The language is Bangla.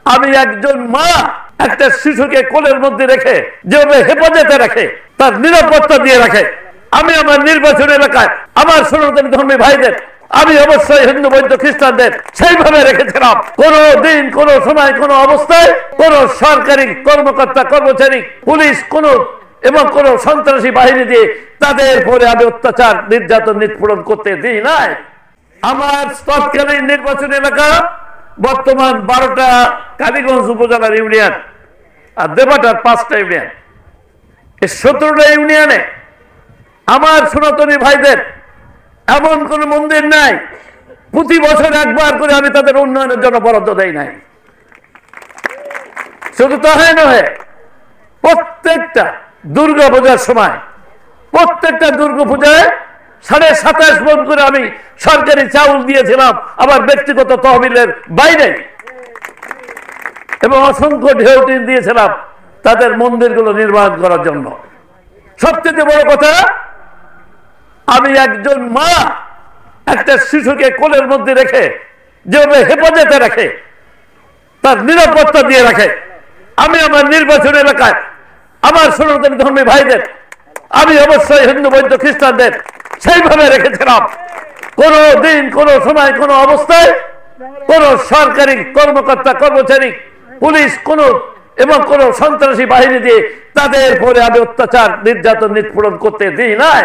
আমি একজন মা একটা শিশুকে কোলের মধ্যে রেখে যেভাবে হেফাজতে রাখে, তার নিরাপত্তা দিয়ে রাখে, আমি আমার নির্বাচন এলাকায় আমার সনাতনী ধর্মী ভাইদের, আমি অবশ্যই হিন্দু বৌদ্ধ খ্রিস্টানদের সেইভাবে রেখেছিলাম। কোন দিন, কোন সময়, কোন অবস্থায় কোন সরকারি কর্মকর্তা, কর্মচারী, পুলিশ এবং কোন সন্ত্রাসী বাহিনী দিয়ে তাদের পরে আমি অত্যাচার, নির্যাতন, নিপীড়ন করতে দিই নাই। আমার তৎকালীন নির্বাচন এলাকা বর্তমান 12টা কালীগঞ্জ উপজেলার ইউনিয়ন আর দেবাটার 5টা ইউনিয়ন। এই 17টা ইউনিয়নে আমার সনাতনী ভাইদের এমন কোন মন্দির নাই প্রতি বছর একবার করে আমি তাদের উন্নয়নের জন্য বরাদ্দ দেই নাই। শুধু তাই নয়, প্রত্যেকটা দুর্গা পূজার সময়, প্রত্যেকটা দুর্গা পূজায় 27.5 মণ করে আমি সরকারি চাউল দিয়েছিলাম আবার ব্যক্তিগত তহবিলের বাইরে, এবং অসংখ্য ঢেউটিন দিয়েছিলাম তাদের মন্দিরগুলো নির্মাণ করার জন্য। সবচেয়ে বড় কথা, আমি একজন মা একটা শিশুকে কোলের মধ্যে রেখে যেভাবে হেফাজতে রাখে, তার নিরাপত্তা দিয়ে রাখে, আমি আমার নির্বাচন এলাকায় আমার সনাতনী ধর্মী ভাইদের, আমি অবশ্যই হিন্দু বৌদ্ধ খ্রিস্টানদের সেইভাবে রেখেছিলাম। কোন দিন, কোন সময়, কোন অবস্থায় কোন সরকারি কর্মকর্তা, কর্মচারী, পুলিশ এবং কোন সন্ত্রাসী বাহিনী দিয়ে তাদের পরে আমি অত্যাচার, নির্যাতন, নিপীড়ন করতে দিই নাই।